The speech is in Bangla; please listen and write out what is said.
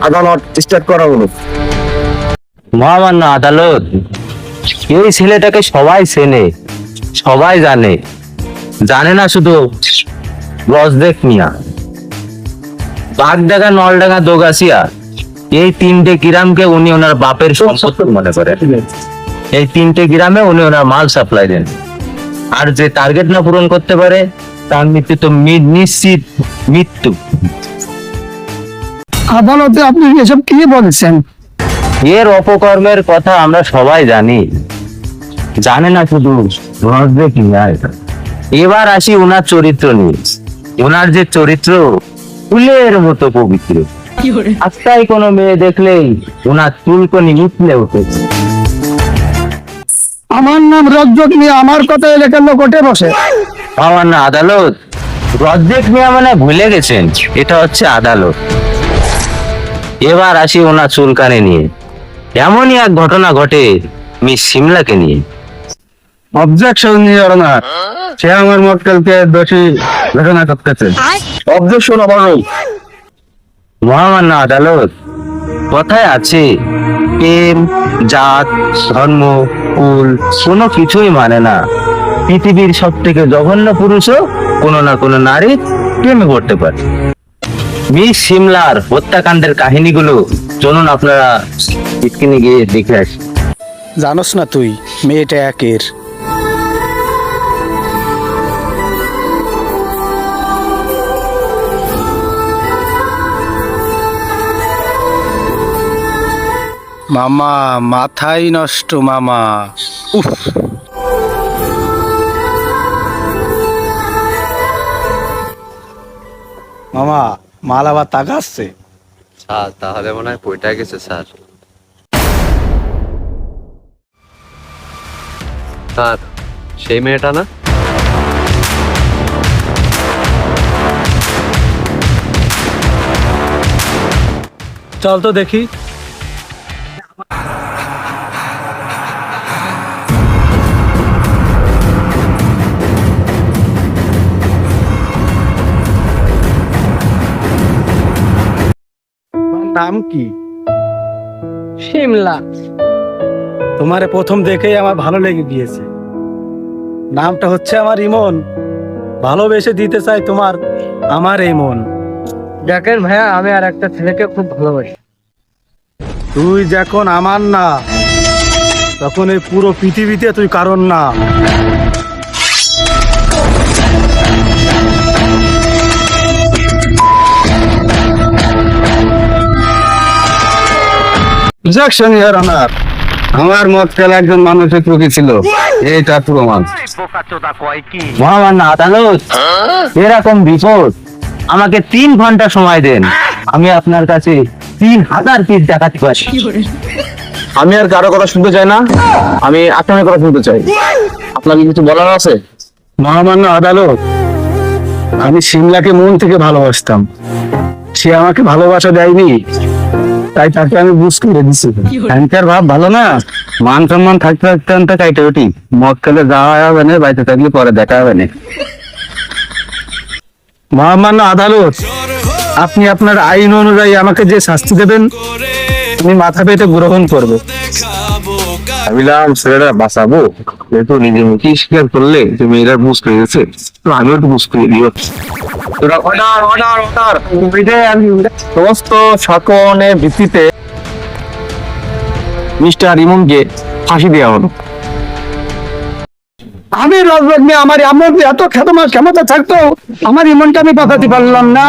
আদালত স্টার্ট করা হলো। মহামান্য আদালত, এই ছেলেটাকে সবাই চেনে, সবাই জানে, জানে না শুধু রজদেক মিয়া, বাগডাঙ্গা, নলডাঙ্গা, দোগাছিয়া, এই তিনটে গ্রামকে উনি ওনার বাপের সম্পত্তি মনে করেন। এই তিনটে গ্রামে উনি ওনার মাল সাপ্লাই দেন। আর যে টার্গেট না পূরণ করতে পারে তার মৃত্যু তো নিশ্চিত মৃত্যু। আদালতে আপনি এসব কি বলছেন? এর অপকর্মের কথা আমরা সবাই জানি, জানে না শুধু রজদেক মিয়া। এবার আসি ওনার চরিত্র নিয়ে। ওনার যে চরিত্র ফুলের মতো পবিত্র, আজকাল কোনো মেয়ে দেখলেই ওনার চুলকনি উঠলে উঠেছে। আমার নাম রজ্জক মিয়া, আমার কথা এলাকার লোক ওঠে বসে। আমার না আদালত, রজদেক মিয়া মানে ভুলে গেছেন, এটা হচ্ছে আদালত। এবার আসি ওনার চুলকানি নিয়ে। এমনই এক ঘটনা ঘটে মিস সিমলাকে নিয়ে। অবজেকশন ইওর অনার, সে আমার মক্কেলকে দোষী ঘোষণা করতেছে। অবজেকশন অবরোধ। মহামান্য আদালত, কথায় আছে প্রেম, জাত, ধর্ম, কুল কোনো কিছুই মানে না। পৃথিবীর সব থেকে জঘন্য পুরুষও কোনো না কোনো নারী প্রেমে পড়তে পারে। মিস সিমলার হত্যাকাণ্ডের কাহিনীগুলো চলুন আপনারা স্ক্রিনে গিয়ে দেখে আসি। জানোস না তুই মেয়েটা একের। মামা মাথাই নষ্ট মামা। উফ, মামা মাল আবার তাকাচ্ছে। স্যার তাহলে মনে হয় পইটা গেছে স্যার। স্যার সেই মেয়েটা না? চল তো দেখি। নাম কি? শিমলা। তোমারে প্রথম দেখেই আমার ভালো লেগে গিয়েছে। নামটা হচ্ছে আমার ইমন। ভালোবেসে দিতে চাই তোমার আমার এই মন। দেখেন ভাইয়া, আমি আর একটা ছেলেকে খুব ভালোবাসি। তুই যখন আমার না, তখন এই পুরো পৃথিবীতে তুই কারণ না। অবজেকশন ইওর অনার, আমার মক্কেল একজন মানুষের প্রকৃতি ছিল, এইটা প্রমাণ। মহামান্য আদালত, এরকম রিপোর্ট আমাকে 3 ঘন্টা সময় দেন, আমি আপনার কাছে 3000 পিস দেখাতে পারি। আমি আর কারো কথা শুনতে চাই না, আমি আপনার কথা শুনতে চাই। আপনার কি কিছু বলার আছে? মহামান্য আদালত, আমি সিমলাকে মন থেকে ভালোবাসতাম। সে আমাকে ভালোবাসা দেয়নি, তাই তাকে আমি বুঝ করে দিছি। এখানকার ভাব ভালো না, মান সম্মান থাকতে থাকতে কাইটে উঠি। মক্কেলে যাওয়া হবে না, বাড়িতে থাকলে পরে দেখা হবে না। মহামান্য আদালত, আপনি আপনার আইন অনুযায়ী আমাকে যে শাস্তি দেবেন আমি মাথা পেতে গ্রহণ করবো। ভাবিলাম ছেলেটা বাঁচাবো, যেহেতু নিজে মুখে স্বীকার করলে যে মেয়েরা বুঝ করে গেছে, তো আমিও একটু বুঝ করে দিও। সমস্ত সকনের ভিত্তিতে মিস্টার ইমনকে ফাঁসি দেওয়া হলো। আমি রজ্জক মিয়া, আমার এমন এত ক্ষমতা থাকতো, আমার ইমনটা আমি বাঁচাতে পারলাম না।